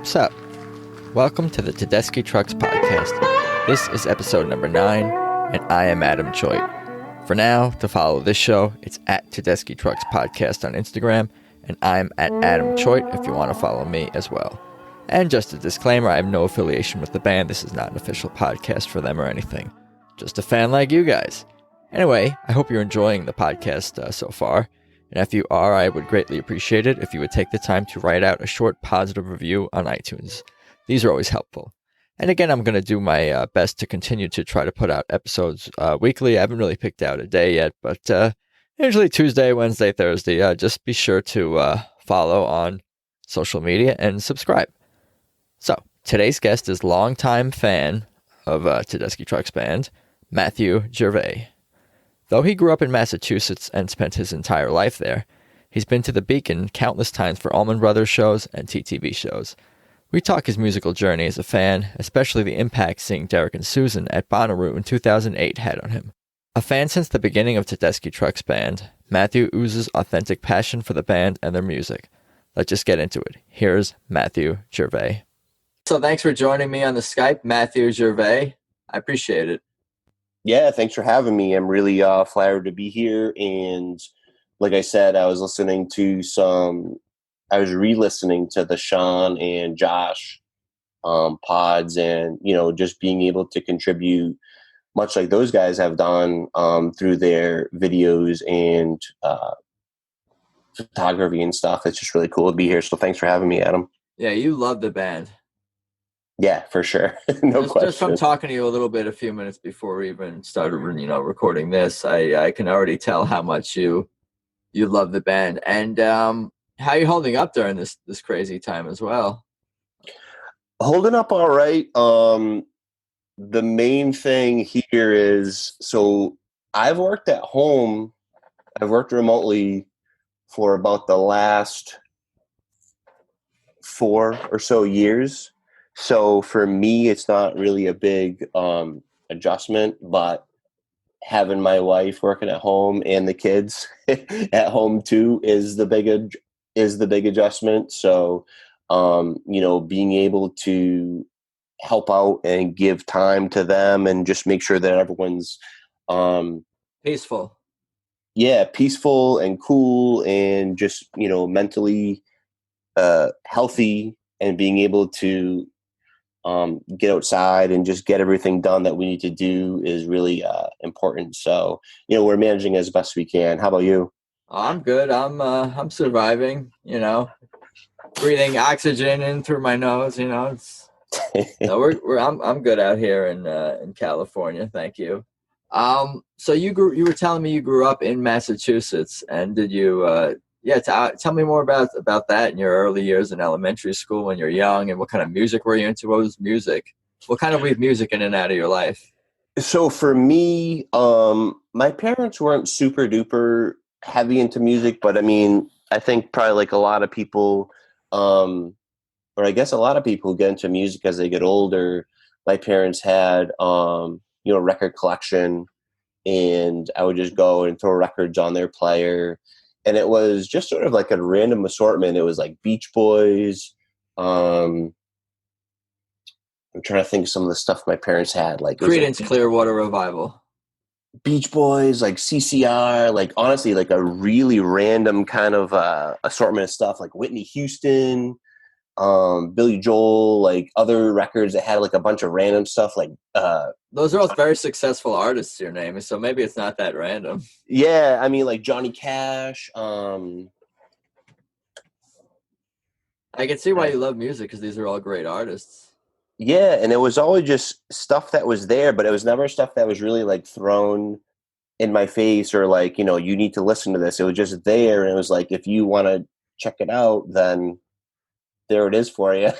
What's up? Welcome to the Tedeschi Trucks Podcast. This is episode number 9, and I am Adam Choit. For now, to follow this show, it's at Tedeschi Trucks Podcast on Instagram, and I'm at Adam Choit if you want to follow me as well. And just a disclaimer, I have no affiliation with the band. This is not an official podcast for them or anything. Just a fan like you guys. Anyway, I hope you're enjoying the podcast so far. And if you are, I would greatly appreciate it if you would take the time to write out a short positive review on iTunes. These are always helpful. And again, I'm going to do my best to continue to try to put out episodes weekly. I haven't really picked out a day yet, but usually Tuesday, Wednesday, Thursday. Just be sure to follow on social media and subscribe. So, today's guest is longtime fan of Tedeschi Trucks Band, Matthew Gervais. Though he grew up in Massachusetts and spent his entire life there, he's been to the Beacon countless times for Allman Brothers shows and TTB shows. We talk his musical journey as a fan, especially the impact seeing Derek and Susan at Bonnaroo in 2008 had on him. A fan since the beginning of Tedeschi Trucks Band, Matthew oozes authentic passion for the band and their music. Let's just get into it. Here's Matthew Gervais. So thanks for joining me on the Skype, Matthew Gervais. I appreciate it. Yeah, thanks for having me. I'm really flattered to be here. And like I said, I was re-listening to the Sean and Josh pods, and, just being able to contribute much like those guys have done through their videos and photography and stuff. It's just really cool to be here. So thanks for having me, Adam. Yeah, you love the band. Yeah, for sure. No question. Just from talking to you a little bit a few minutes before we even started, recording this, I can already tell how much you love the band. And how are you holding up during this crazy time as well? Holding up all right. The main thing here is, so I've worked at home. I've worked remotely for about the last 4 or so years. So for me, it's not really a big adjustment, but having my wife working at home and the kids at home too is the big adjustment. So, being able to help out and give time to them and just make sure that everyone's peaceful. Yeah, peaceful and cool and just, mentally healthy, and being able to get outside and just get everything done that we need to do is really important. So, we're managing as best we can. How about you? I'm good. I'm surviving, breathing oxygen in through my nose, it's I'm good out here in California. Thank you. So you were telling me you grew up in Massachusetts, and did you tell me more about that in your early years in elementary school when you're young, and what kind of music were you into? What was music? What kind of weaved music in and out of your life? So for me, my parents weren't super duper heavy into music, but I think probably like a lot of people, or I guess a lot of people who get into music as they get older. My parents had, record collection, and I would just go and throw records on their player. And it was just sort of like a random assortment. It was like Beach Boys. I'm trying to think of some of the stuff my parents had. Like Creedence Clearwater Revival. Beach Boys, like CCR, like honestly, like a really random kind of assortment of stuff, like Whitney Houston, Billy Joel, like other records that had like a bunch of random stuff. Like those are all very successful artists, your name, so maybe it's not that random. Yeah, like Johnny Cash. I can see why you love music, because these are all great artists. Yeah, and it was always just stuff that was there, but it was never stuff that was really like thrown in my face or like, you need to listen to this. It was just there, and it was like, if you want to check it out, then there it is for you.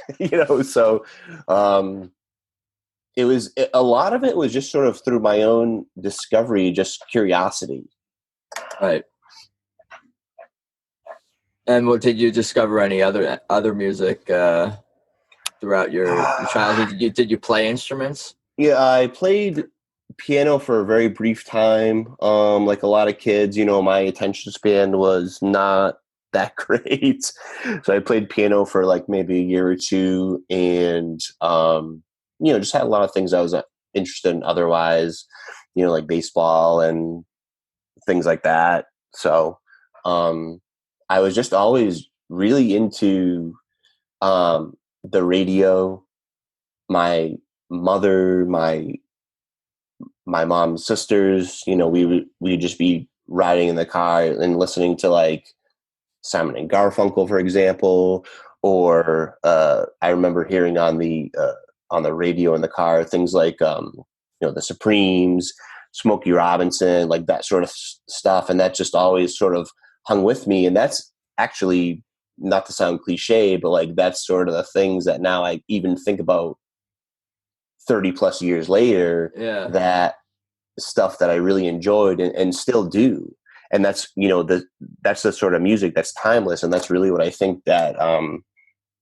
So a lot of it was just sort of through my own discovery, just curiosity. Right. And what did you discover? Any other music throughout your childhood? Did you play instruments? Yeah, I played piano for a very brief time. Like a lot of kids, my attention span was not that great. So I played piano for like maybe a year or two, and just had a lot of things I was interested in otherwise, like baseball and things like that. So I was just always really into the radio. My mother, my mom's sisters, we'd just be riding in the car and listening to like Simon and Garfunkel, for example, or I remember hearing on the radio in the car things like the Supremes, Smokey Robinson, like that sort of stuff, and that just always sort of hung with me. And that's actually, not to sound cliche, but like that's sort of the things that now I even think about 30 plus years later, that stuff that I really enjoyed and still do. And that's, that's the sort of music that's timeless. And that's really what I think that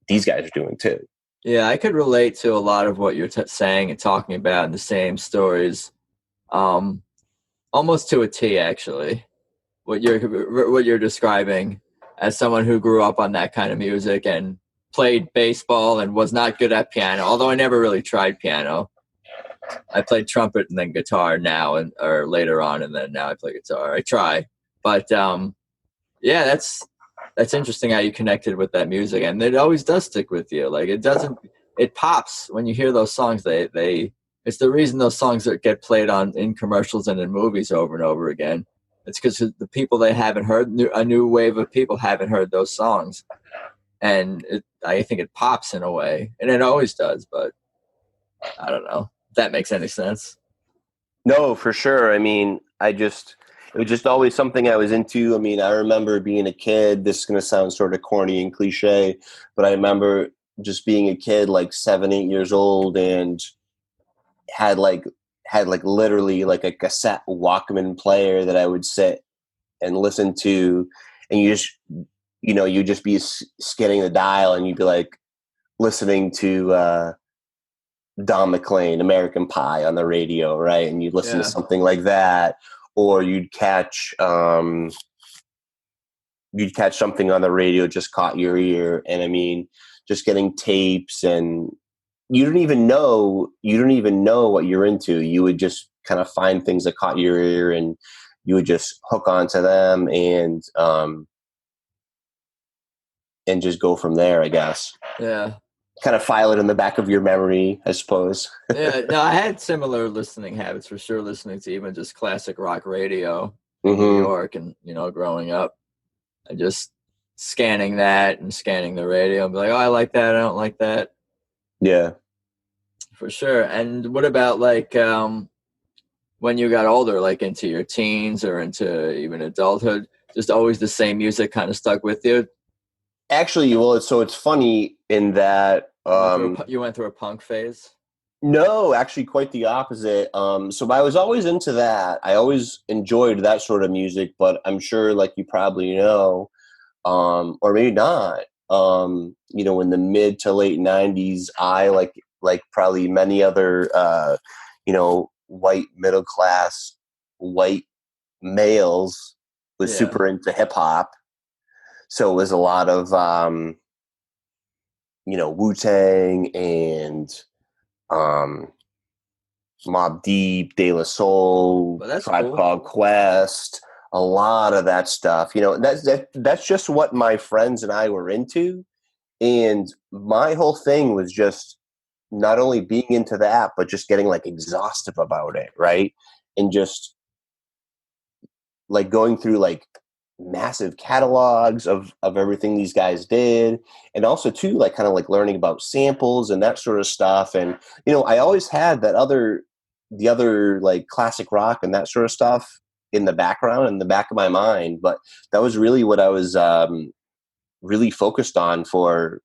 these guys are doing too. Yeah, I could relate to a lot of what you're saying and talking about in the same stories, almost to a T, actually. What you're describing, as someone who grew up on that kind of music and played baseball and was not good at piano, although I never really tried piano. I played trumpet and then guitar now, or later on, and then now I play guitar. I try, but yeah, that's interesting how you connected with that music, and it always does stick with you. Like it pops when you hear those songs. It's the reason those songs that get played in commercials and in movies over and over again. It's because the people they haven't heard, a new wave of people haven't heard those songs, and I think it pops in a way, and it always does. But I don't know if that makes any sense. No, for sure. I mean, it was just always something I was into. I mean, I remember being a kid. This is going to sound sort of corny and cliche, but I remember just being a kid, like 7, 8 years old, and had literally like a cassette Walkman player that I would sit and listen to, and you'd just be scanning the dial, and you'd be like listening to Don McLean, American Pie on the radio, right? And you'd listen to something like that, or you'd catch something on the radio just caught your ear. And I mean, just getting tapes, and you don't even know what you're into. You would just kind of find things that caught your ear, and you would just hook onto them and just go from there, I guess. Yeah. Kind of file it in the back of your memory, I suppose. Yeah, no, I had similar listening habits for sure, listening to even just classic rock radio in New York, and growing up, and just scanning that and scanning the radio and be like, oh, I like that, I don't like that. Yeah, for sure. And what about like when you got older, like into your teens or into even adulthood, just always the same music kind of stuck with you? Actually, well, it's funny in that you went through a punk phase. No, actually quite the opposite. So I was always into that. I always enjoyed that sort of music, but I'm sure, like you probably know, or maybe not, in the mid to late 90s, I like probably many other, white middle class white males was super into hip hop. So it was a lot of, Wu-Tang and Mobb Deep, De La Soul, Tribe Called Quest, a lot of that stuff. That's just what my friends and I were into. And my whole thing was just not only being into that, but just getting like exhaustive about it, right? And just like going through like massive catalogs of everything these guys did, and also too like kind of like learning about samples and that sort of stuff. And I always had the other like classic rock and that sort of stuff in the background, in the back of my mind, but that was really what I was really focused on for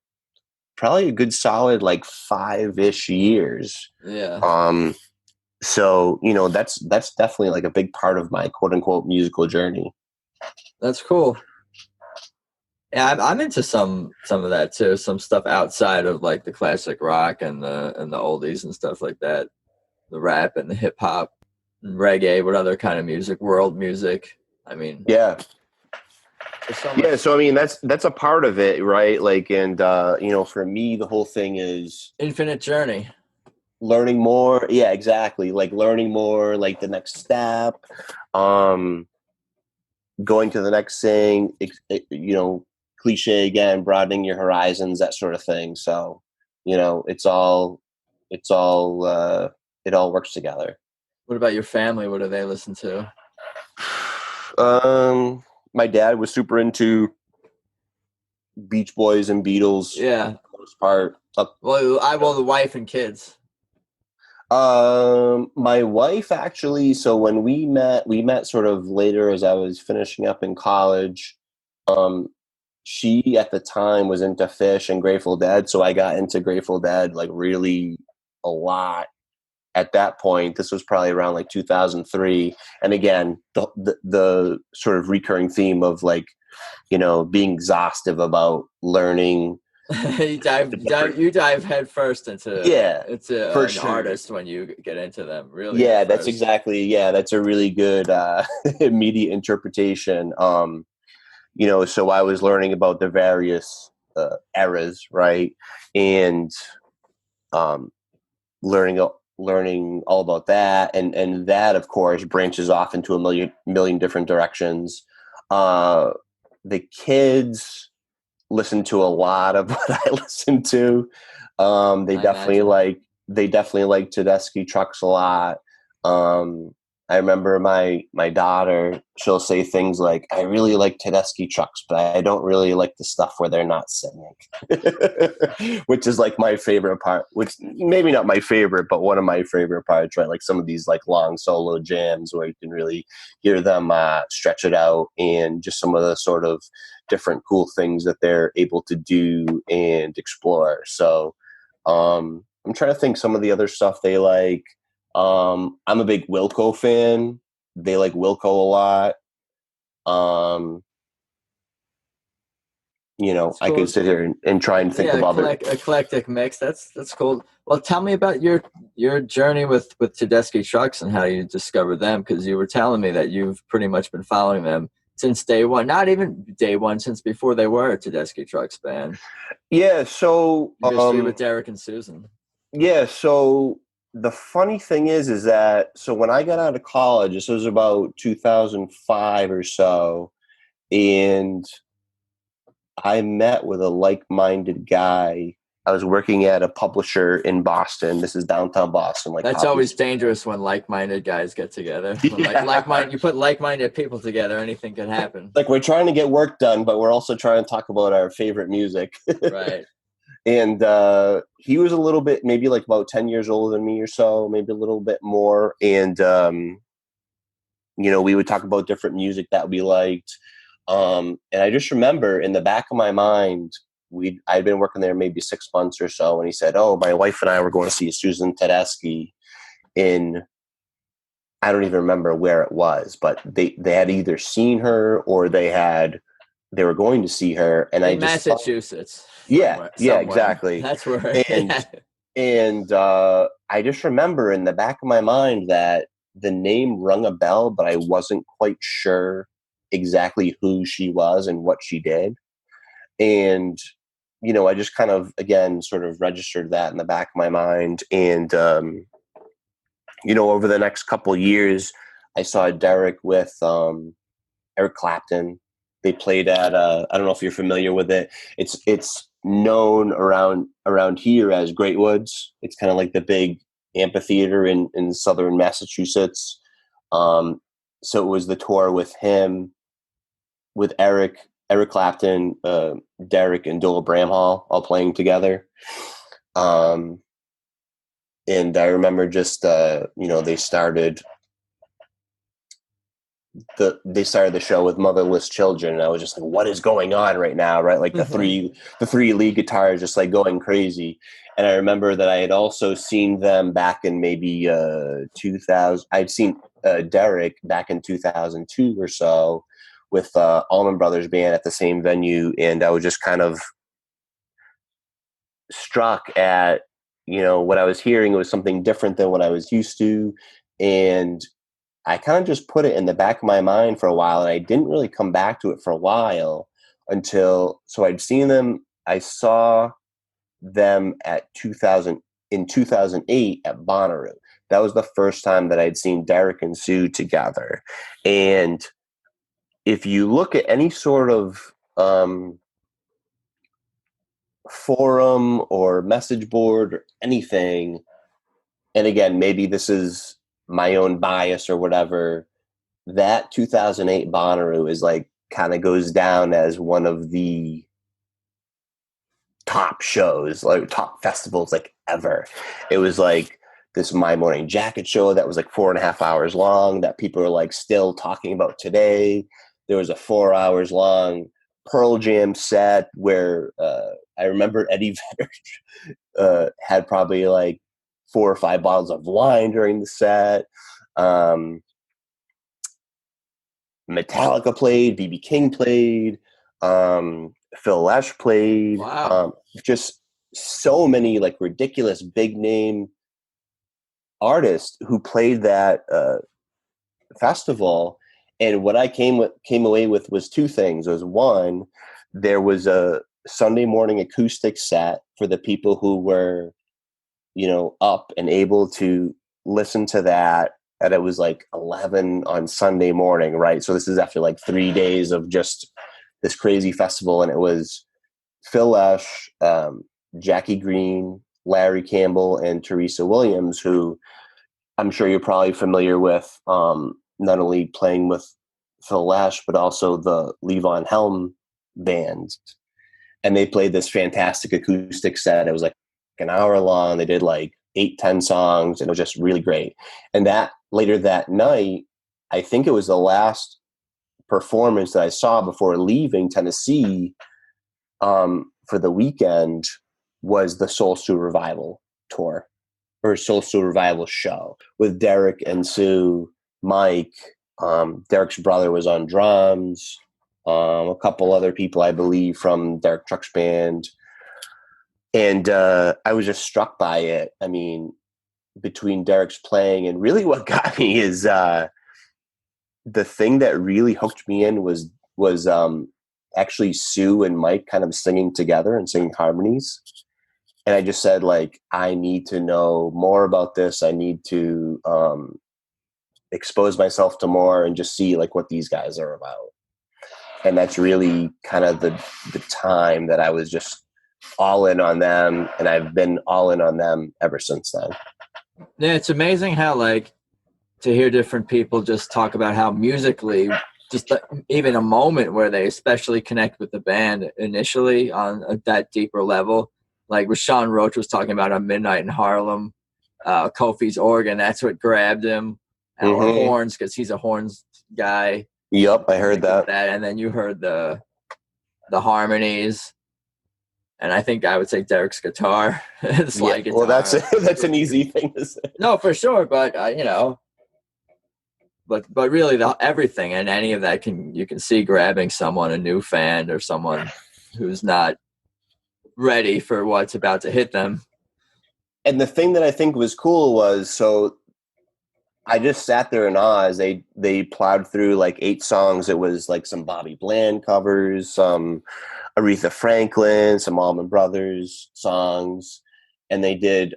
probably a good solid like 5-ish years. So that's definitely like a big part of my quote unquote musical journey. That's cool. Yeah, I'm into some of that too. Some stuff outside of like the classic rock and the oldies and stuff like that. The rap and the hip hop and reggae. What other kind of music? World music. I mean, yeah. There's so Yeah, much so I mean that's a part of it, right? Like, and for me, the whole thing is infinite journey. learning more. Yeah, exactly. Like learning more, like the next step, um, going to the next thing. Cliche again, broadening your horizons, that sort of thing. So, it's all, it all works together. What about your family? What do they listen to? My dad was super into Beach Boys and Beatles Yeah. for the most part. Well, the wife and kids. My wife actually, so when we met sort of later as I was finishing up in college. Um, she at the time was into Fish and Grateful Dead, so I got into Grateful Dead like really a lot at that point. This was probably around like 2003, and again, the sort of recurring theme of like being exhaustive about learning. You dive head first into Yeah, for an sure. artist when you get into them. Really head Yeah, that's first. exactly. Yeah, that's a really good immediate interpretation. So I was learning about the various eras, right, and um, learning all about that, and that of course branches off into a million different directions. Uh, the kids listen to a lot of what I listen to. They I definitely imagine. like Tedeschi Trucks a lot. I remember my daughter, she'll say things like, I really like Tedeschi Trucks, but I don't really like the stuff where they're not singing. Which is like my favorite part, which maybe not my favorite, but one of my favorite parts, right? Like some of these like long solo jams where you can really hear them stretch it out, and just some of the sort of different cool things that they're able to do and explore. So I'm trying to think some of the other stuff they like. I'm a big Wilco fan. They like Wilco a lot. Um, That's I could cool. sit here and try and think Yeah, of other. eclectic mix. That's cool. Well, tell me about your journey with Tedeschi Trucks and how you discovered them, because you were telling me that you've pretty much been following them since day one. Not even day one, since before they were a Tedeschi Trucks Band. Yeah. So, Your history with Derek and Susan. yeah. So the funny thing is that, so when I got out of college, this was about 2005 or so, and I met with a like-minded guy. I was working at a publisher in Boston. This is downtown Boston, like That's always copies. dangerous when like-minded guys get together. When Yeah. you put like-minded people together, anything can happen. Like we're trying to get work done, but we're also trying to talk about our favorite music. Right. And he was a little bit, maybe like about 10 years older than me or so, maybe a little bit more. And, we would talk about different music that we liked. And I just remember in the back of my mind, I'd been working there maybe 6 months or so, and he said, "Oh, my wife and I were going to see Susan Tedeschi in." I don't even remember where it was, but they had either seen her or they were going to see her, and I In just thought, Massachusetts, yeah, yeah, somewhere. exactly. That's where. And Yeah. I just remember in the back of my mind that the name rung a bell, but I wasn't quite sure exactly who she was and what she did. And I just kind of again sort of registered that in the back of my mind. And over the next couple years, I saw Derek with Eric Clapton. They played at I don't know if you're familiar with it. It's known around here as Great Woods. It's kind of like the big amphitheater in southern Massachusetts. Um, so it was the tour with him, with Eric Clapton, Derek, and Dola Bramhall all playing together. Um, and I remember just they started the show with Motherless Children, and I was just like, what is going on right now, right? Like the three lead guitars just like going crazy. And I remember that I had also seen them back in maybe 2000. I'd seen Derek back in 2002 or so with Allman Brothers Band at the same venue, and I was just kind of struck at what I was hearing. It was something different than what I was used to, and I kind of just put it in the back of my mind for a while, and I didn't really come back to it for a while so I'd seen them. I saw them in 2008 at Bonnaroo. That was the first time that I'd seen Derek and Sue together. And if you look at any sort of forum or message board or anything, and again, maybe this is my own bias or whatever, that 2008 Bonnaroo is like kind of goes down as one of the top shows, like top festivals like ever. It was like this My Morning Jacket show that was like 4.5 hours long that people are like still talking about today. There was a 4 hours long Pearl Jam set where I remember Eddie Vedder had probably like 4 or 5 bottles of wine during the set. Metallica played, BB King played, Phil Lesh played. Wow. Just so many like ridiculous big name artists who played that festival. And what I came away with was 2 things. Was one, there was a Sunday morning acoustic set for the people who were, up and able to listen to that. And it was like 11 on Sunday morning, right? So this is after like 3 days of just this crazy festival. And it was Phil Lesh, Jackie Green, Larry Campbell, and Teresa Williams, who I'm sure you're probably familiar with, not only playing with Phil Lesh, but also the Levon Helm band. And they played this fantastic acoustic set. It was like an hour long. They did like 8-10 songs, and it was just really great. And that later that night, I think it was the last performance that I saw before leaving Tennessee for the weekend, was the Soul Stew Revival tour, or Soul Stew Revival show, with Derek and Sue, Mike. Derek's brother was on drums, a couple other people, I believe, from Derek Trucks Band. And I was just struck by it. I mean, between Derek's playing, and really what got me is the thing that really hooked me in was actually Sue and Mike kind of singing together and singing harmonies. And I just said, like, I need to know more about this. I need to expose myself to more and just see like what these guys are about. And that's really kind of the time that I was just all in on them, and I've been all in on them ever since then. Yeah, it's amazing how, like, to hear different people just talk about how musically, just even a moment where they especially connect with the band initially on that deeper level. Like Rashawn Roach was talking about on Midnight in Harlem, Kofi's organ, that's what grabbed him. Or horns, because he's a horns guy. Yep, I heard that. And then you heard the harmonies. And I think I would say Derek's guitar. Slide guitar. Well, that's an easy thing to say. No, for sure, but but really everything and any of that you can see grabbing someone, a new fan or someone who's not ready for what's about to hit them. And the thing that I think was cool was, so I just sat there in awe as they plowed through like 8 songs. It was like some Bobby Bland covers, some Aretha Franklin, some Allman Brothers songs, and they did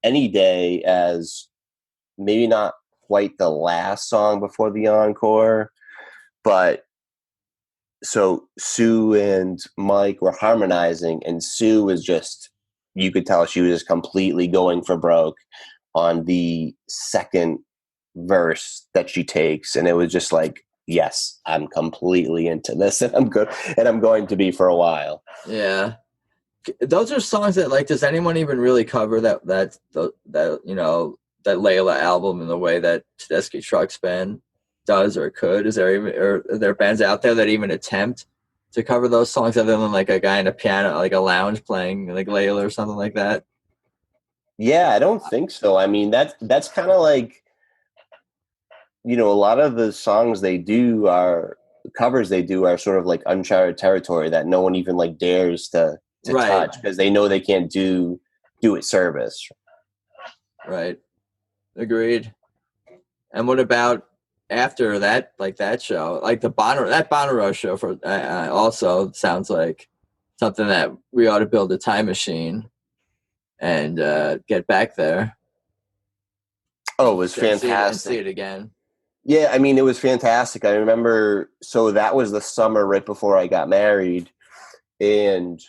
Any Day as maybe not quite the last song before the encore, but so Sue and Mike were harmonizing, and Sue was just, you could tell she was just completely going for broke on the second verse that she takes, and it was just like, yes, I'm completely into this, and I'm good, and I'm going to be for a while. Yeah, those are songs that, like, does anyone even really cover that Layla album in the way that Tedeschi Trucks Band does or could? Are there bands out there that even attempt to cover those songs other than like a guy in a piano, like a lounge playing like Layla or something like that? Yeah, I don't think so. I mean, that's kind of like, a lot of the songs they do are covers they do are sort of like uncharted territory that no one even like dares to touch, because they know they can't do it service. Right. Agreed. And what about after that, like that show, like that Bonnaroo show for also sounds like something that we ought to build a time machine and get back there Oh, it was and see fantastic. it again. Yeah, I mean, it was fantastic. I remember, so that was the summer right before I got married. And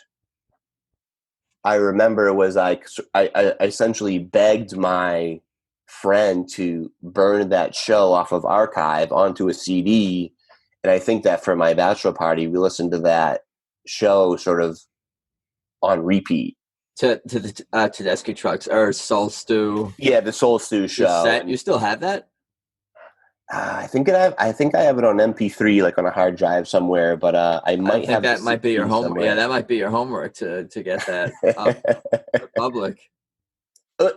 I remember it was like, I essentially begged my friend to burn that show off of archive onto a CD. And I think that for my bachelor party, we listened to that show sort of on repeat. To the Tedeschi Trucks or Soul Stew Yeah, the Soul Stew show. cassette. You And still have that? I think I have it on MP3, like on a hard drive somewhere, but I I might think have the that might be your CD home. Yeah, somewhere. that might be your homework to get that up to the public.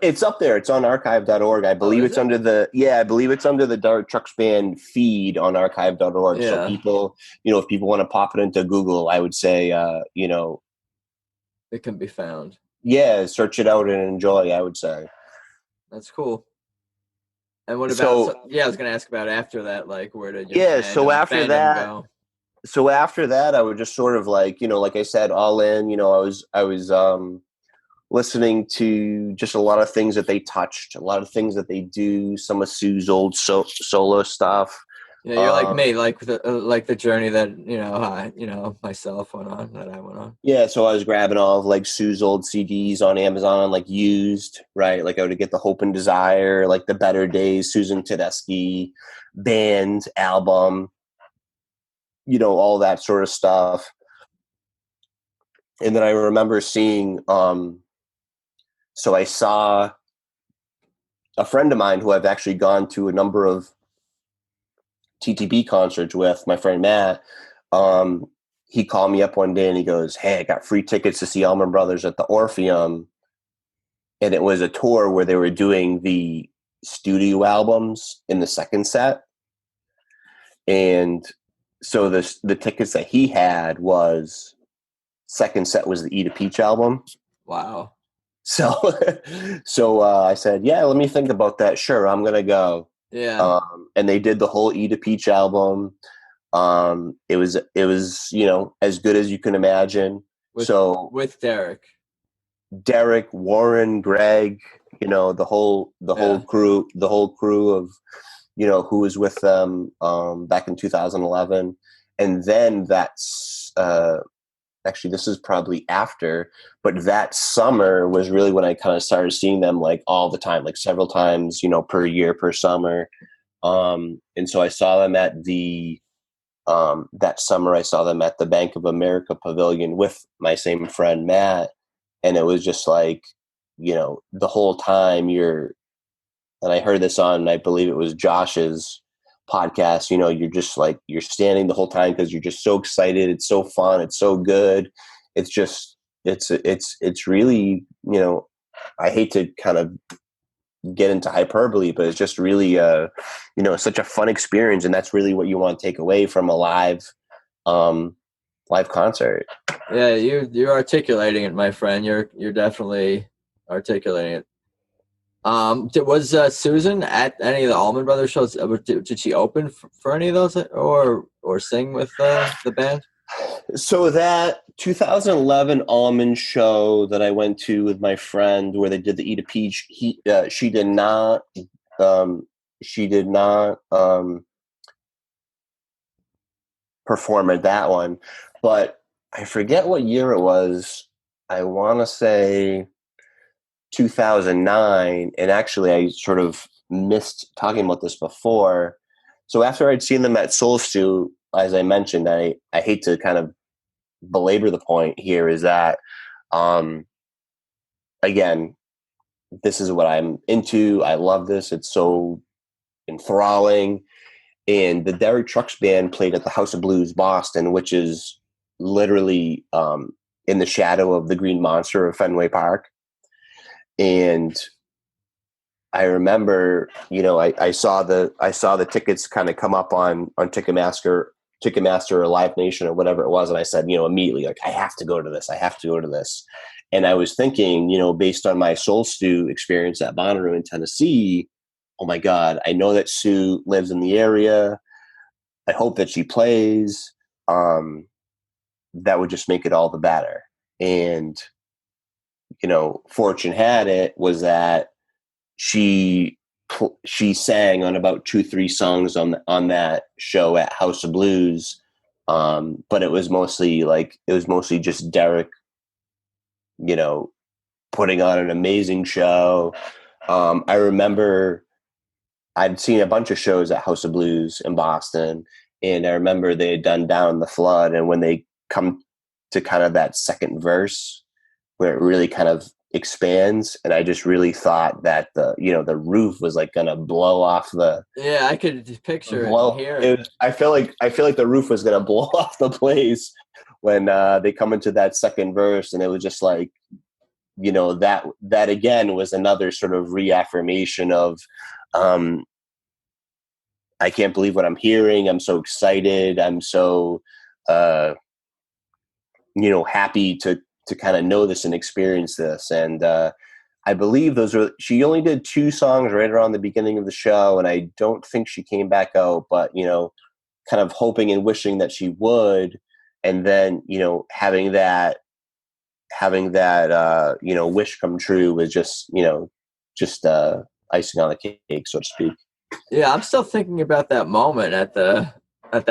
It's up there. It's on archive.org. I Oh, believe is it's it? under I believe it's under the Dark Trucks Band feed on archive.org. So Yeah, people, if people want to pop it into Google, I would say, it can be found. yeah, search it out and enjoy, I would say. That's cool. And what about? So, Yeah, I was going to ask about after that. Like, where did your yeah, so after fandom that, go? I would just sort of like, like I said, all in, I was listening to just a lot of things that they touched, a lot of things that they do, some of Sue's old solo stuff. Yeah, you're like me, like the journey that myself went on, that I went on. Yeah, so I was grabbing all of like Sue's old CDs on Amazon, like used, right? Like I would get the Hope and Desire, like the Better Days, Susan Tedeschi band album, all that sort of stuff. And then I remember seeing, so I saw a friend of mine who I've actually gone to a number of TTB concerts with, my friend Matt. He called me up one day and he goes, "Hey, I got free tickets to see Allman Brothers at the Orpheum." And it was a tour where they were doing the studio albums in the second set. And so the tickets that he had was, second set was the Eat a Peach album. Wow. So, I said, yeah, let me think about that. Sure, I'm going to go. Yeah. And they did the whole Eat a Peach album. It was, as good as you can imagine. With Derek. Derek, Warren, Greg, the whole crew of, who was with them back in 2011. And then that's actually, this is probably after, but that summer was really when I kind of started seeing them like all the time, like several times, per year, per summer. And so I saw them at that summer, I saw them at the Bank of America Pavilion with my same friend, Matt. And it was just like, the whole time and I heard this on, I believe it was Josh's podcast, you're just like, you're standing the whole time because you're just so excited. It's so fun. It's so good. It's just, it's really, I hate to kind of get into hyperbole, but it's just really, such a fun experience. And that's really what you want to take away from a live concert. Yeah, you're articulating it, my friend. You're definitely articulating it. Was Susan at any of the Allman Brothers shows? Did she open for any of those, or sing with the band? So that 2011 Allman show that I went to with my friend, where they did the Eat a Peach, she did not perform at that one, but I forget what year it was. I want to say 2009. And actually, I sort of missed talking about this before. So after I'd seen them at Soul Stew, as I mentioned, I hate to kind of belabor the point here, is that, again, this is what I'm into. I love this. It's so enthralling. And the Derek Trucks Band played at the House of Blues, Boston, which is literally in the shadow of the Green Monster of Fenway Park. And I remember, I saw the tickets kind of come up on Ticketmaster or Live Nation or whatever it was, and I said, immediately, like, I have to go to this. I have to go to this. And I was thinking, based on my Soul Stew experience at Bonnaroo in Tennessee, oh my God, I know that Sue lives in the area. I hope that she plays. That would just make it all the better. And, fortune had it was that she sang on about 2-3 songs on that show at House of Blues. But it was mostly just Derek, putting on an amazing show. I remember I'd seen a bunch of shows at House of Blues in Boston, and I remember they had done Down in the Flood, and when they come to kind of that second verse where it really kind of expands, and I just really thought that the roof was like gonna blow off the I could picture it and hear it. I feel like the roof was gonna blow off the place when they come into that second verse, and it was just like, that again was another sort of reaffirmation of I can't believe what I'm hearing. I'm so excited. I'm so happy to kind of know this and experience this. And I believe she only did 2 songs right around the beginning of the show, and I don't think she came back out, but kind of hoping and wishing that she would, and then having that wish come true was just icing on the cake, so to speak. Yeah, I'm still thinking about that moment at the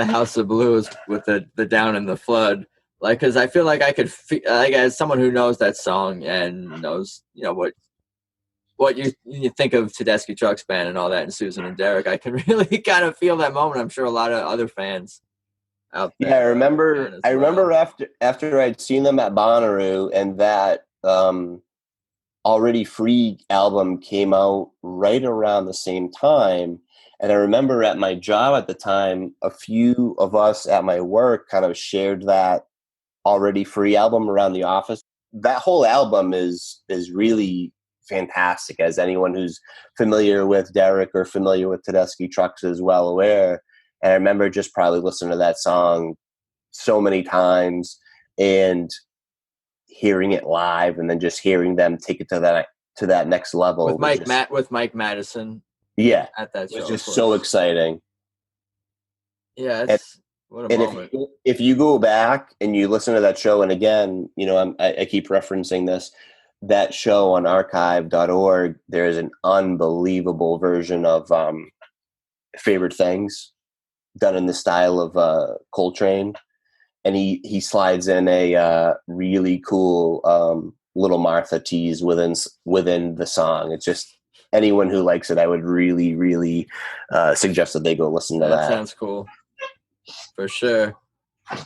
House of Blues with the Down in the Flood. Like, because I feel like I could, like, as someone who knows that song and knows, what you think of Tedeschi Trucks Band and all that, and Susan and Derek, I can really kind of feel that moment. I'm sure a lot of other fans out there. Yeah, I remember after I'd seen them at Bonnaroo, and that Already Free album came out right around the same time. And I remember at my job at the time, a few of us at my work kind of shared that Already Free album around the office. That whole album is really fantastic, as anyone who's familiar with Derek or familiar with Tedeschi Trucks is well aware. And I remember just probably listening to that song so many times and hearing it live, and then just hearing them take it to that next level with Mike Madison. Yeah, at that show, it was just so exciting. Yeah, what a moment. If you go back and you listen to that show, and again, I keep referencing this, that show on archive.org, there's an unbelievable version of Favorite Things done in the style of Coltrane. And he slides in a really cool Little Martha tease within the song. It's just, anyone who likes it, I would really, really suggest that they go listen to that. That sounds cool, for sure.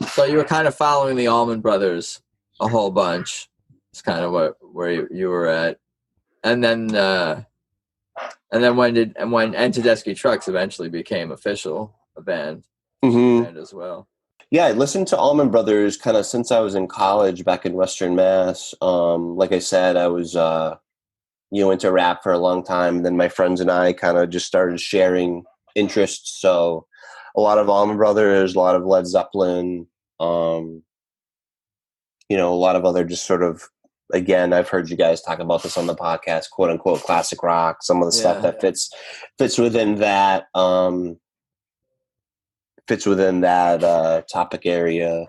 So you were kind of following the Allman Brothers a whole bunch. It's kind of where you were at, and then when Tedeschi Trucks eventually became official a band, band as well. Yeah, I listened to Allman Brothers kind of since I was in college back in Western Mass. Like I said, I was into rap for a long time. And then my friends and I kind of just started sharing interests. So a lot of Allman Brothers, a lot of Led Zeppelin, a lot of other just sort of, again, I've heard you guys talk about this on the podcast, quote unquote classic rock, some of the stuff that fits within that topic area.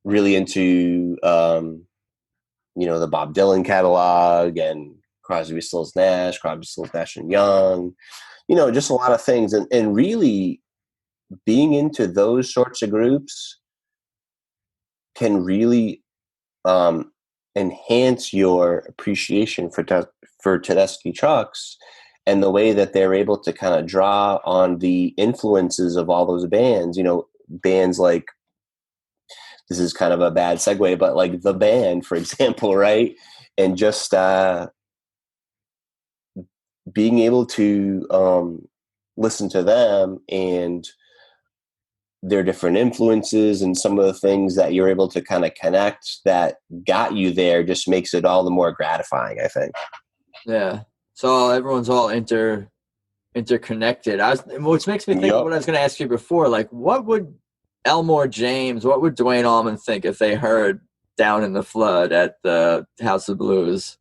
Really into the Bob Dylan catalog and Crosby, Stills, Nash and Young, just a lot of things, and really being into those sorts of groups can really enhance your appreciation for Tedeschi Trucks and the way that they're able to kind of draw on the influences of all those bands, bands like, this is kind of a bad segue, but like The Band, for example, right? And just being able to listen to them and their different influences and some of the things that you're able to kind of connect that got you there just makes it all the more gratifying, I think. Yeah. So everyone's all interconnected. Which makes me think of what I was going to ask you before. Like, what would Elmore James, what would Duane Allman think if they heard Down in the Flood at the House of Blues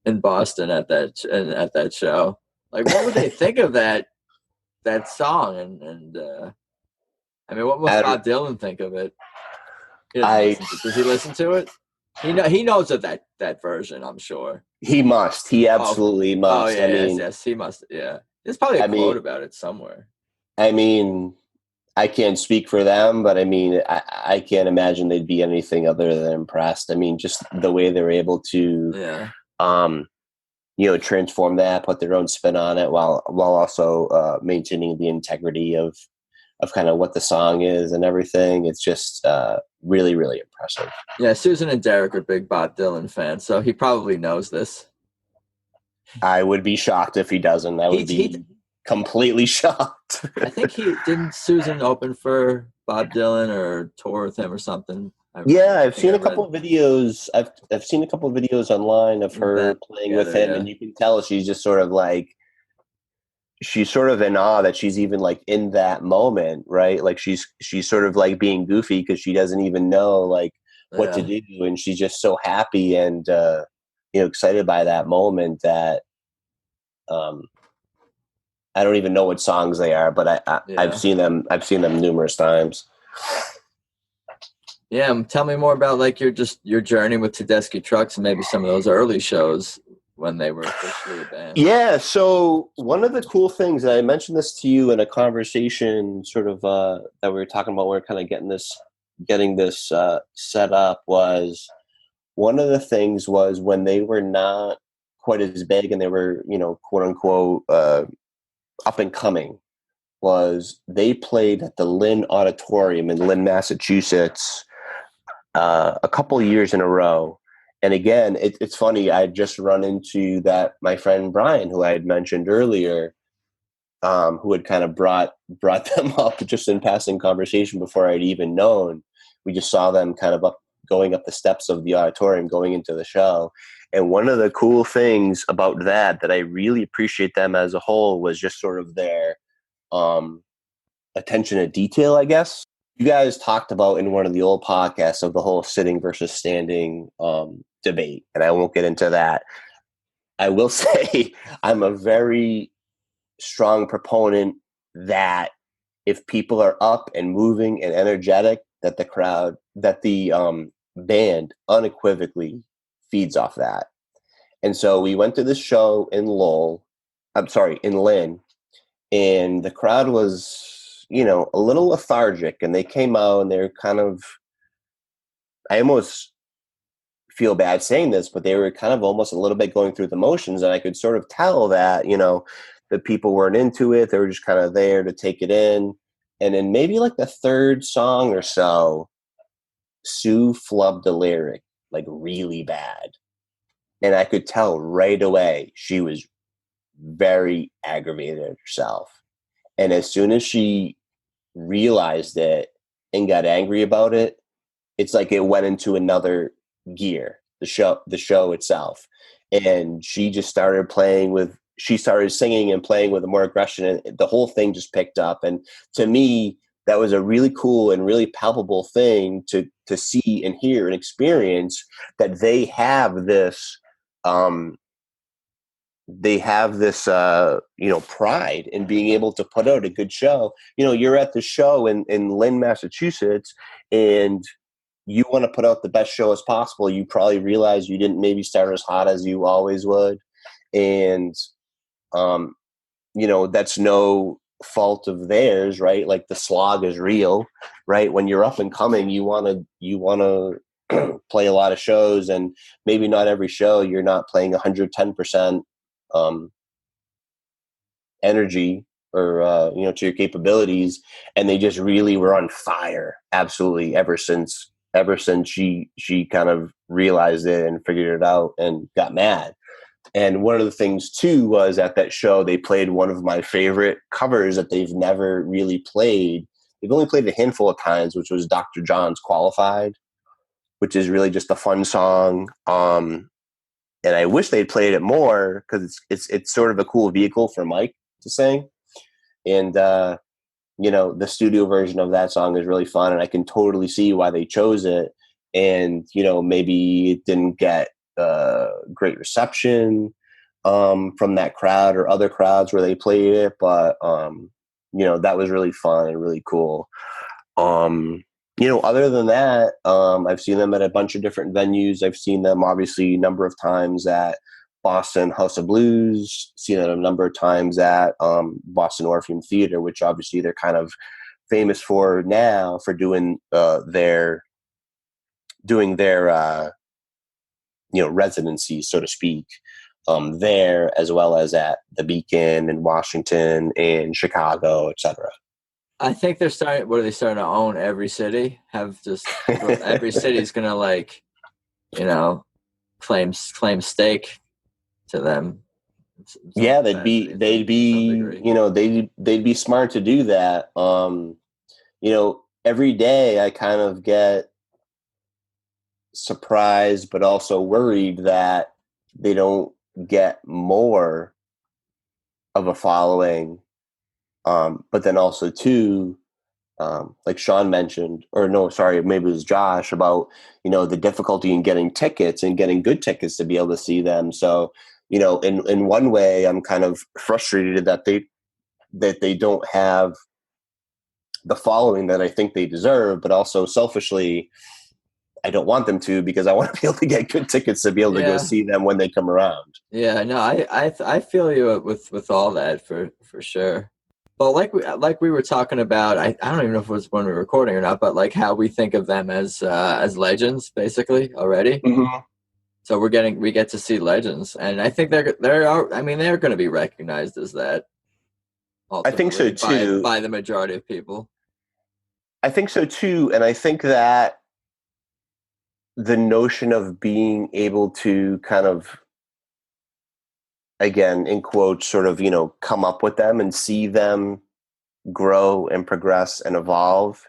in Boston at that show? Like, what would they think of that song? And I mean, what must Bob Dylan think of it? He doesn't listen to, does he listen to it? He knows of that version, I'm sure. He must. He absolutely must. Oh, yeah, I mean, yes, he must. Yeah, there's probably a quote about it somewhere. I mean, I can't speak for them, but I mean, I can't imagine they'd be anything other than impressed. I mean, just the way they're able to, transform that, put their own spin on it, while also maintaining the integrity of kind of what the song is and everything. It's just really, really impressive. Yeah, Susan and Derek are big Bob Dylan fans, so he probably knows this. I would be shocked if he doesn't. I would be completely shocked. I think didn't Susan open for Bob Dylan or tour with him or something. I've seen a couple of videos. I've seen a couple of videos online of her playing with him, and you can tell she's just sort of like, she's sort of in awe that she's even like in that moment, right? Like she's sort of like being goofy because she doesn't even know like what to do, and she's just so happy and excited by that moment that I don't even know what songs they are, but I've seen them numerous times. Yeah, tell me more about like your journey with Tedeschi Trucks and maybe some of those early shows when they were officially a band. Yeah, so one of the cool things, and I mentioned this to you in a conversation sort of that we were talking about, we we're kind of getting this set up, was one of the things was when they were not quite as big and they were, quote unquote, up and coming, was they played at the Lynn Auditorium in Lynn, Massachusetts, a couple years in a row. And again, it's funny. I just run into my friend Brian, who I had mentioned earlier, who had kind of brought them up just in passing conversation before I'd even known. We just saw them kind of going up the steps of the auditorium, going into the show. And one of the cool things about that I really appreciate them as a whole was just sort of their attention to detail, I guess. You guys talked about in one of the old podcasts of the whole sitting versus standing debate, and I won't get into that. I will say I'm a very strong proponent that if people are up and moving and energetic, that the band unequivocally feeds off that. And so we went to this show in Lynn, and the crowd was, a little lethargic, and they came out and they're kind of, I almost feel bad saying this, but they were kind of almost a little bit going through the motions, and I could sort of tell that, the people weren't into it. They were just kind of there to take it in. And then maybe like the third song or so, Sue flubbed a lyric like really bad. And I could tell right away she was very aggravated at herself. And as soon as she realized it and got angry about it, it's like it went into another gear, the show itself. And she just started singing and playing with more aggression, and the whole thing just picked up. And to me, that was a really cool and really palpable thing to see and hear and experience, that they have this pride in being able to put out a good show. You're at the show in Lynn, Massachusetts, and you want to put out the best show as possible. You probably realize you didn't maybe start as hot as you always would. And, that's no fault of theirs, right? Like the slog is real, right? When you're up and coming, you want to play a lot of shows, and maybe not every show you're not playing 110% energy or to your capabilities. And they just really were on fire, absolutely, ever since she kind of realized it and figured it out and got mad. And one of the things too was at that show they played one of my favorite covers that they've never really played. They've only played a handful of times, which was Dr. John's Qualified, which is really just a fun song. And I wish they'd played it more, because it's sort of a cool vehicle for Mike to sing. And the studio version of that song is really fun, and I can totally see why they chose it. And maybe it didn't get great reception, from that crowd or other crowds where they played it. But, that was really fun and really cool. Other than that, I've seen them at a bunch of different venues. I've seen them obviously a number of times at Boston House of Blues, seen them a number of times at Boston Orpheum Theater, which obviously they're kind of famous for now for doing their residency, so to speak, there, as well as at the Beacon in Washington and Chicago, etc. I think they're starting. What are they starting to own? Every city have just every city is gonna claim stake to them. Yeah, they'd be smart to do that. Every day I kind of get surprised, but also worried that they don't get more of a following. But then also too, like Sean mentioned, or no, sorry, maybe it was Josh, about, the difficulty in getting tickets and getting good tickets to be able to see them. So, in one way, I'm kind of frustrated that they don't have the following that I think they deserve, but also selfishly, I don't want them to, because I want to be able to get good tickets to be able to go see them when they come around. Yeah, no, I feel you with all that for sure. But like we were talking about, I don't even know if it was when we were recording or not, but like how we think of them as legends basically already. Mm-hmm. So we get to see legends, and I think they're going to be recognized as that. I think so too. By the majority of people. I think so too, and I think that the notion of being able to kind of, again, in quotes, sort of, come up with them and see them grow and progress and evolve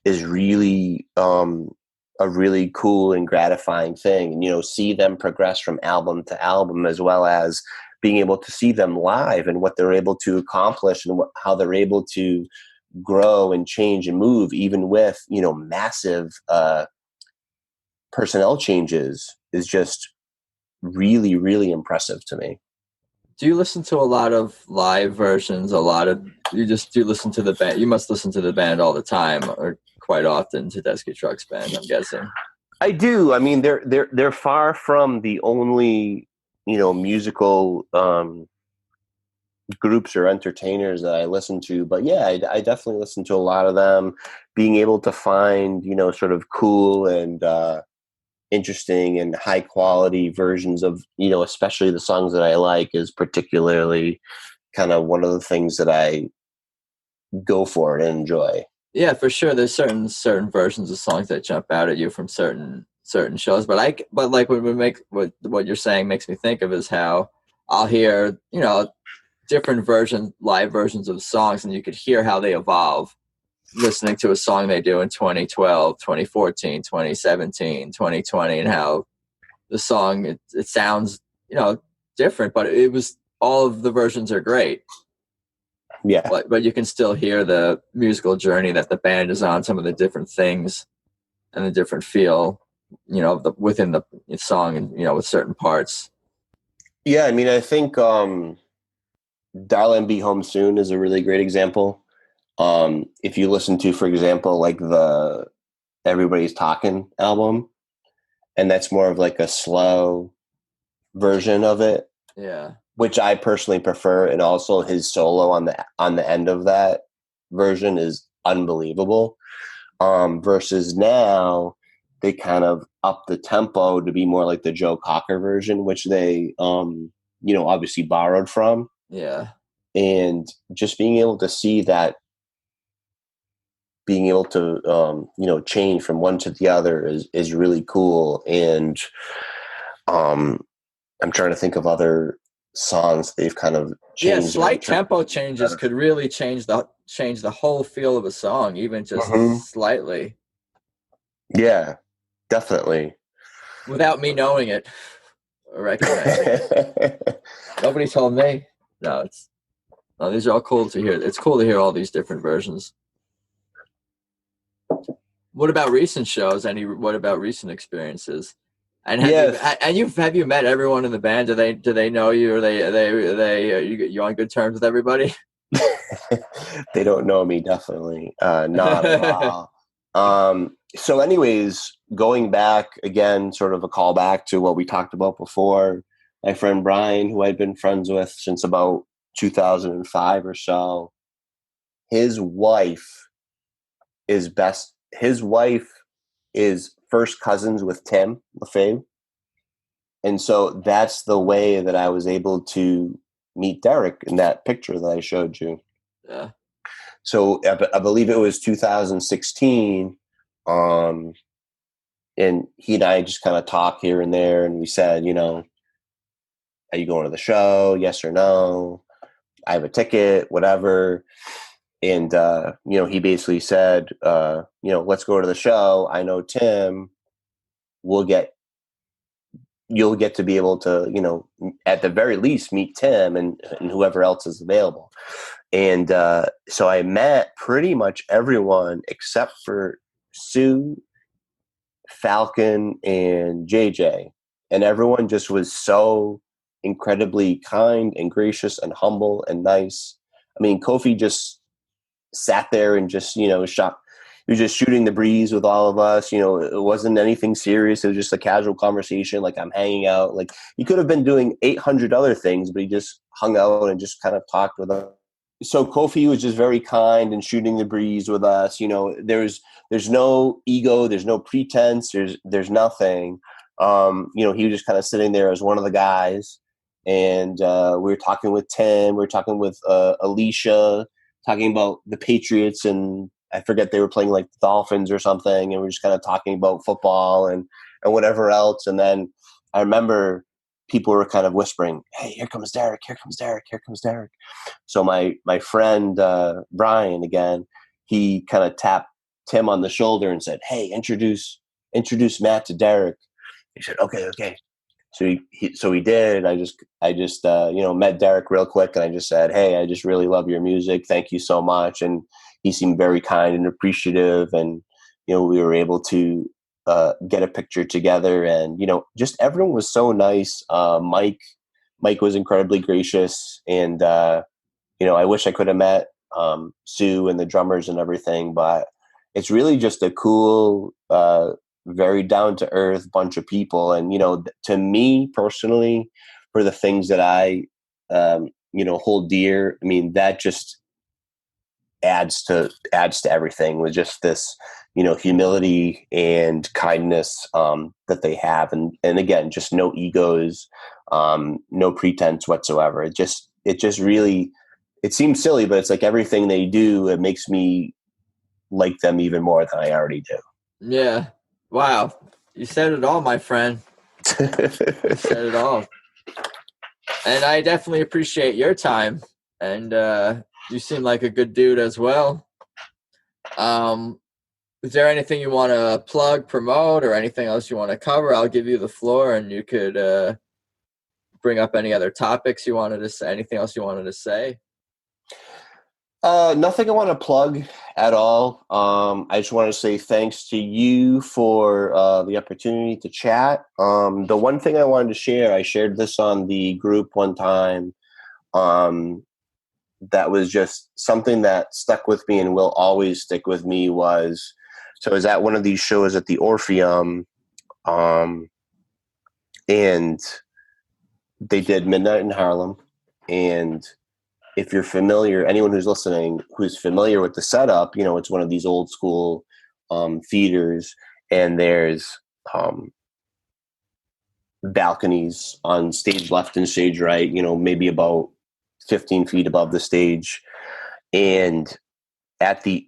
is really a really cool and gratifying thing. And, see them progress from album to album, as well as being able to see them live and what they're able to accomplish and how they're able to grow and change and move, even with, massive personnel changes, is just really, really impressive to me. Do you listen to a lot of live versions? You listen to the band? You must listen to the band all the time, or quite often, Tedeschi Trucks Band, I'm guessing. I do. I mean, they're far from the only, musical groups or entertainers that I listen to, but yeah, I definitely listen to a lot of them. Being able to find, sort of cool and interesting and high quality versions of, especially the songs that I like, is particularly kind of one of the things that I go for and enjoy. Yeah, for sure. There's certain versions of songs that jump out at you from certain shows, but like what you're saying makes me think of is how I'll hear, different live versions of songs, and you could hear how they evolve listening to a song they do in 2012, 2014, 2017, 2020, and how the song, it sounds, different, but it was, all of the versions are great. Yeah. But you can still hear the musical journey that the band is on, some of the different things and the different feel, within the song and, with certain parts. Yeah. I mean, I think, Darling Be Home Soon is a really great example. If you listen to, for example, like the Everybody's Talking album, and that's more of like a slow version of it. Yeah. Which I personally prefer, and also his solo on the end of that version is unbelievable. Versus now, they kind of up the tempo to be more like the Joe Cocker version, which they obviously borrowed from. Yeah. And just being able to see that, being able to change from one to the other is really cool. And I'm trying to think of other songs they've kind of changed. Yeah, slight tempo changes could really change the whole feel of a song, even just slightly. Yeah, definitely. Without me knowing it or recognizing it. Nobody told me. No, these are all cool to hear. It's cool to hear all these different versions. What about recent shows? What about recent experiences? And Yes. have you met everyone in the band? Do they know you? Or you on good terms with everybody? They don't know me, definitely. Not at all. So anyways, going back again, sort of a callback to what we talked about before, my friend Brian, who I'd been friends with since about 2005 or so, his wife his wife is first cousins with Tim LaFave. And so that's the way that I was able to meet Derek in that picture that I showed you. Yeah. So I believe it was 2016. And he and I just kind of talked here and there, and we said, are you going to the show? Yes or no? I have a ticket, whatever. And, he basically said, let's go to the show. I know Tim will you'll get to be able to, at the very least meet Tim and whoever else is available. And so I met pretty much everyone except for Sue, Falcon, and JJ. And everyone just was so incredibly kind and gracious and humble and nice. I mean, Kofi just sat there and just, shot. He was just shooting the breeze with all of us. It wasn't anything serious. It was just a casual conversation. Like, I'm hanging out. Like, he could have been doing 800 other things, but he just hung out and just kind of talked with us. So Kofi was just very kind and shooting the breeze with us. There's no ego, there's no pretense, there's nothing. He was just kind of sitting there as one of the guys, and we were talking with Tim, we were talking with Alicia, talking about the Patriots, and I forget, they were playing like the Dolphins or something, and we are just kind of talking about football and whatever else. And then I remember people were kind of whispering, "Hey, here comes Derek, here comes Derek, here comes Derek." So my friend Brian, again, he kind of tapped Tim on the shoulder and said, "Hey, introduce Matt to Derek." He said, "Okay." So he did. I just met Derek real quick, and I just said, "Hey, I just really love your music. Thank you so much." And he seemed very kind and appreciative, and we were able to get a picture together, and just everyone was so nice. Mike was incredibly gracious, and I wish I could have met Sue and the drummers and everything, but it's really just a cool, very down to earth bunch of people. And to me personally, for the things that I hold dear, I mean, that just adds to everything, with just this humility and kindness that they have, and again, just no egos, no pretense whatsoever. It just really, it seems silly, but it's like everything they do, it makes me like them even more than I already do. Yeah. Wow. You said it all, my friend. You said it all. And I definitely appreciate your time. And you seem like a good dude as well. Is there anything you want to plug, promote, or anything else you want to cover? I'll give you the floor, and you could bring up any other topics you wanted to say, anything else you wanted to say. Nothing I want to plug at all. I just want to say thanks to you for the opportunity to chat. The one thing I wanted to share, I shared this on the group one time. That was just something that stuck with me and will always stick with me. So I was at one of these shows at the Orpheum, and they did Midnight in Harlem. And if you're familiar, anyone who's listening who's familiar with the setup, it's one of these old school theaters, and there's balconies on stage left and stage right, maybe about 15 feet above the stage. And after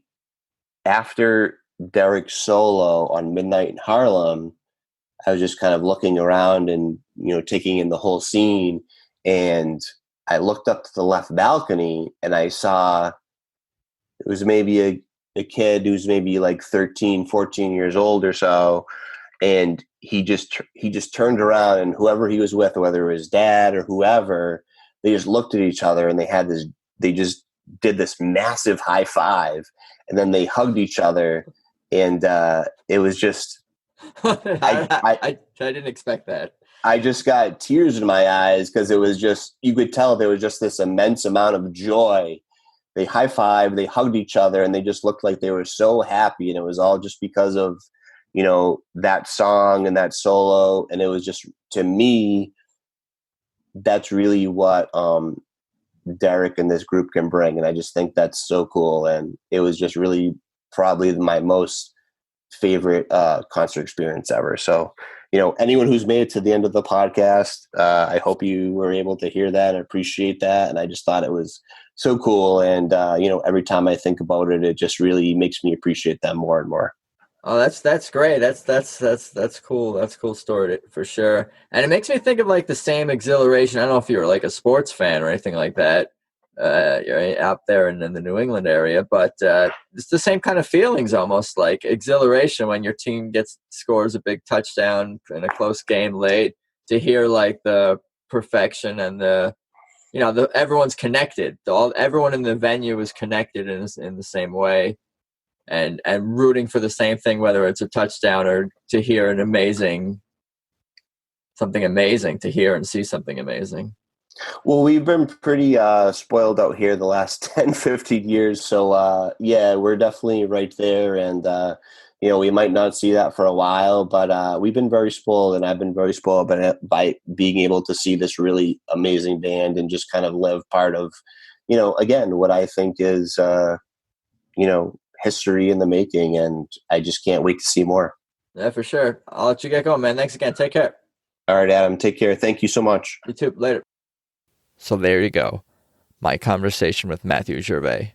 Derek's solo on Midnight in Harlem, I was just kind of looking around and, taking in the whole scene. And I looked up to the left balcony, and I saw it was maybe a kid who's maybe like 13, 14 years old or so. And he just turned around, and whoever he was with, whether it was dad or whoever, they just looked at each other, and they just did this massive high five, and then they hugged each other. And it was just, I didn't expect that. I just got tears in my eyes because it was just, you could tell there was just this immense amount of joy. They high-fived, they hugged each other, and they just looked like they were so happy. And it was all just because of, that song and that solo. And it was just, to me, that's really what Derek and this group can bring. And I just think that's so cool. And it was just really probably my most favorite concert experience ever. So, anyone who's made it to the end of the podcast, I hope you were able to hear that and appreciate that. And I just thought it was so cool. And, every time I think about it, it just really makes me appreciate them more and more. Oh, that's great. That's cool. That's a cool story for sure. And it makes me think of like the same exhilaration. I don't know if you're like a sports fan or anything like that. You're out there in the New England area, but it's the same kind of feelings, almost like exhilaration when your team scores a big touchdown in a close game late, to hear like the perfection and everyone's connected. Everyone in the venue is connected in the same way, and rooting for the same thing, whether it's a touchdown or to hear something amazing, to hear and see something amazing. Well, we've been pretty spoiled out here the last 10, 15 years. So, yeah, we're definitely right there. And, we might not see that for a while, but we've been very spoiled, and I've been very spoiled by being able to see this really amazing band and just kind of live part of, again, what I think is, history in the making. And I just can't wait to see more. Yeah, for sure. I'll let you get going, man. Thanks again. Take care. All right, Adam, take care. Thank you so much. You too. Later. So there you go. My conversation with Matthew Gervais.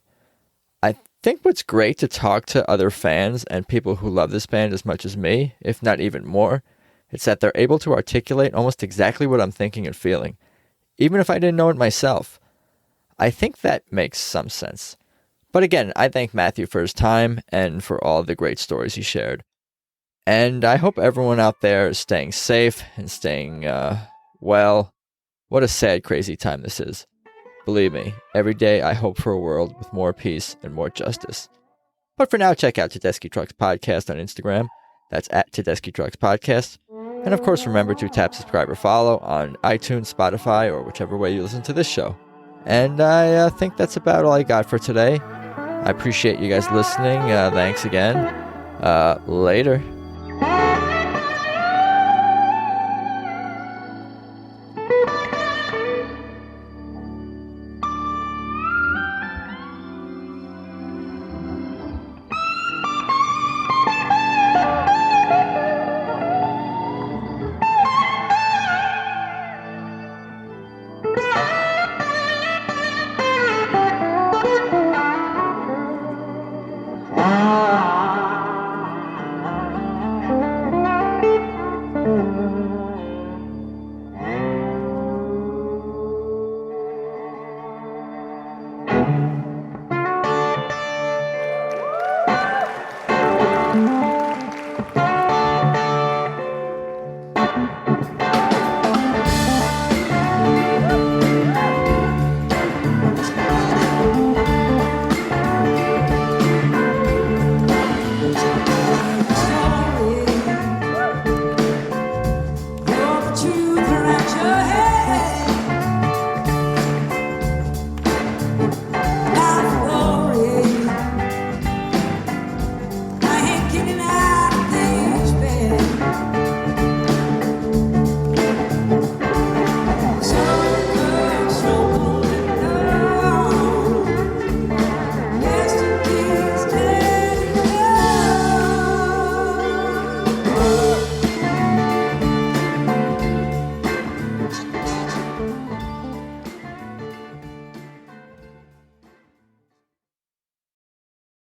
I think what's great to talk to other fans and people who love this band as much as me, if not even more, it's that they're able to articulate almost exactly what I'm thinking and feeling, even if I didn't know it myself. I think that makes some sense. But again, I thank Matthew for his time and for all the great stories he shared. And I hope everyone out there is staying safe and staying well. What a sad, crazy time this is. Believe me, every day I hope for a world with more peace and more justice. But for now, check out Tedeschi Trucks Podcast on Instagram. That's at Tedeschi Trucks Podcast. And of course, remember to tap subscribe or follow on iTunes, Spotify, or whichever way you listen to this show. And I think that's about all I got for today. I appreciate you guys listening. Thanks again. Later.